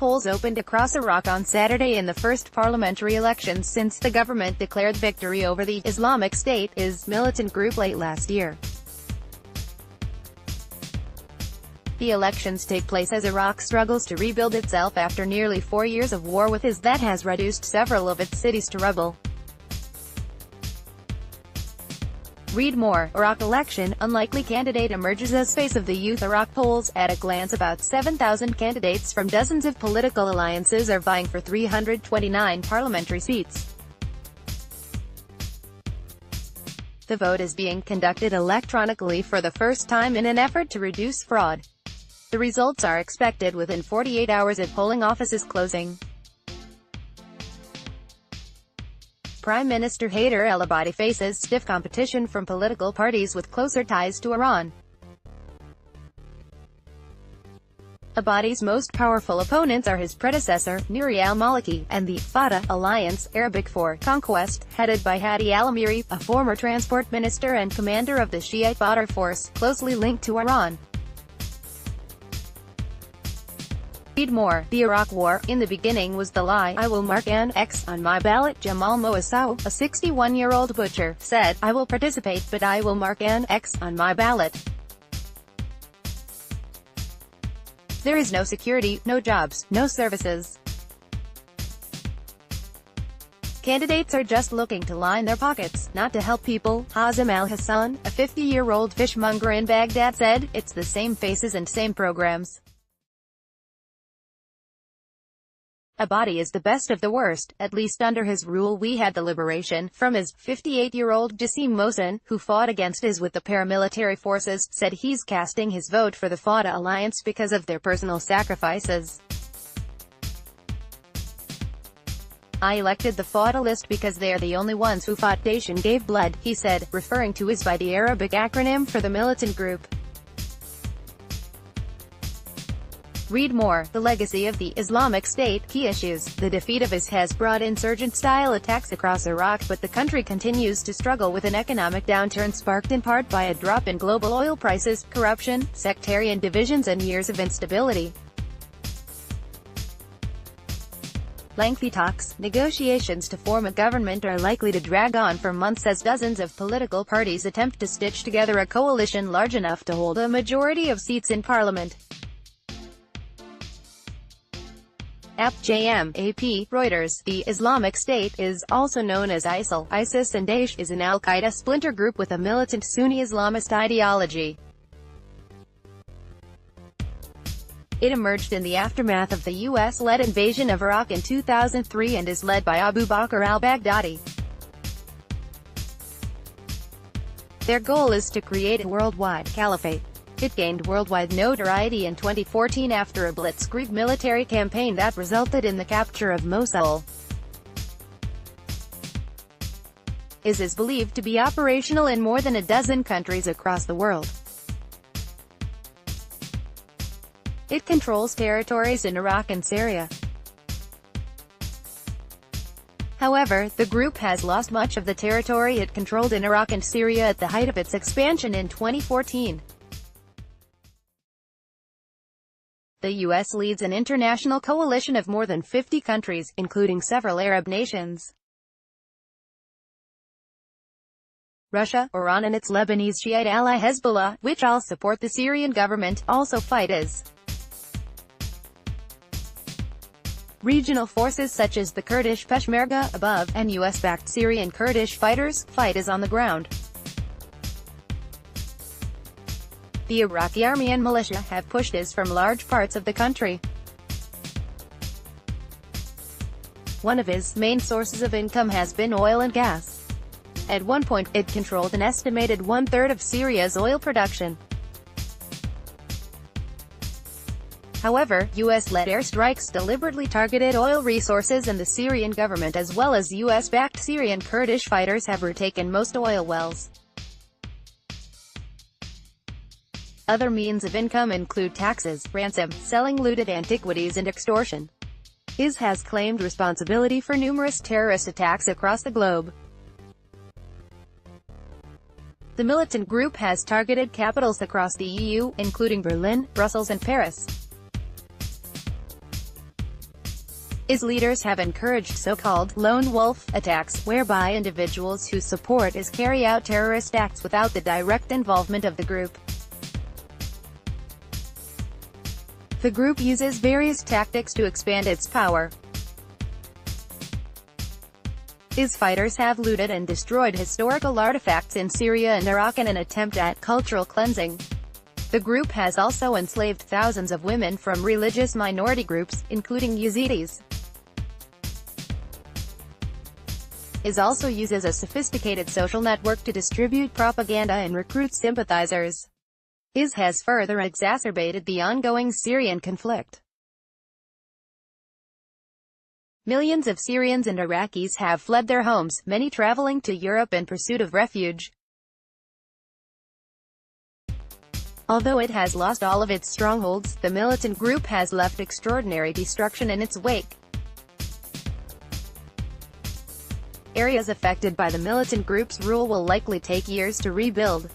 polls opened across Iraq on Saturday in the first parliamentary elections since the government declared victory over the Islamic State militant group late last year. The elections take place as Iraq struggles to rebuild itself after nearly 4 years of war with IS that has reduced several of its cities to rubble. Read more. Iraq election, unlikely candidate emerges as face of the Youth Iraq polls. At a glance, about 7,000 candidates from dozens of political alliances are vying for 329 parliamentary seats. The vote is being conducted electronically for the first time in an effort to reduce fraud. The results are expected within 48 hours at polling offices closing. Prime Minister Haider al-Abadi faces stiff competition from political parties with closer ties to Iran. Abadi's most powerful opponents are his predecessor, Nouri al-Maliki, and the Fatah Alliance, Arabic for Conquest, headed by Hadi al-Amiri, a former transport minister and commander of the Shiite Badr force, closely linked to Iran. Read more. The Iraq War, in the beginning was the lie, I will mark an X on my ballot. Jamal Moassaow, a 61-year-old butcher, said, I will participate but I will mark an X on my ballot. There is no security, no jobs, no services. Candidates are just looking to line their pockets, not to help people. Hazem al-Hassan, a 50-year-old fishmonger in Baghdad, said, it's the same faces and same programs. Abadi is the best of the worst, at least under his rule we had the liberation, from his 58-year-old Jassim Mohsen, who fought against IS with the paramilitary forces, said he's casting his vote for the Fatah alliance because of their personal sacrifices. I elected the Fatah list because they are the only ones who fought Daesh and gave blood, he said, referring to IS by the Arabic acronym for the militant group. Read more. The legacy of the Islamic State. Key issues. The defeat of IS has brought insurgent-style attacks across Iraq, but the country continues to struggle with an economic downturn sparked in part by a drop in global oil prices, corruption, sectarian divisions and years of instability. Lengthy talks, negotiations to form a government are likely to drag on for months as dozens of political parties attempt to stitch together a coalition large enough to hold a majority of seats in parliament. AP, Reuters. The Islamic State is also known as ISIL, ISIS and Daesh, is an al-Qaeda splinter group with a militant Sunni Islamist ideology. It emerged in the aftermath of the U.S.-led invasion of Iraq in 2003 and is led by Abu Bakr al-Baghdadi. Their goal is to create a worldwide caliphate. It gained worldwide notoriety in 2014 after a blitzkrieg military campaign that resulted in the capture of Mosul. IS is believed to be operational in more than a dozen countries across the world. It controls territories in Iraq and Syria. However, the group has lost much of the territory it controlled in Iraq and Syria at the height of its expansion in 2014. The U.S. leads an international coalition of more than 50 countries, including several Arab nations. Russia, Iran and its Lebanese Shiite ally Hezbollah, which all support the Syrian government, also fight IS. Regional forces such as the Kurdish Peshmerga, above, and U.S.-backed Syrian Kurdish fighters, fight IS on the ground. The Iraqi army and militia have pushed IS from large parts of the country. One of IS' main sources of income has been oil and gas. At one point, it controlled an estimated one-third of Syria's oil production. However, U.S.-led airstrikes deliberately targeted oil resources and the Syrian government as well as U.S.-backed Syrian Kurdish fighters have retaken most oil wells. Other means of income include taxes, ransom, selling looted antiquities and extortion. IS has claimed responsibility for numerous terrorist attacks across the globe. The militant group has targeted capitals across the EU, including Berlin, Brussels and Paris. IS leaders have encouraged so-called lone wolf attacks, whereby individuals who support IS carry out terrorist acts without the direct involvement of the group. The group uses various tactics to expand its power. IS fighters have looted and destroyed historical artifacts in Syria and Iraq in an attempt at cultural cleansing. The group has also enslaved thousands of women from religious minority groups, including Yazidis. IS also uses a sophisticated social network to distribute propaganda and recruit sympathizers. IS has further exacerbated the ongoing Syrian conflict. Millions of Syrians and Iraqis have fled their homes, many traveling to Europe in pursuit of refuge. Although it has lost all of its strongholds, the militant group has left extraordinary destruction in its wake. Areas affected by the militant group's rule will likely take years to rebuild.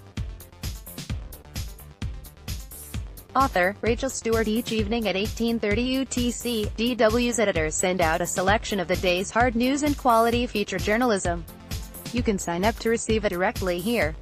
Author, Rachel Stewart. Each evening at 18:30 UTC, DW's editors send out a selection of the day's hard news and quality feature journalism. You can sign up to receive it directly here.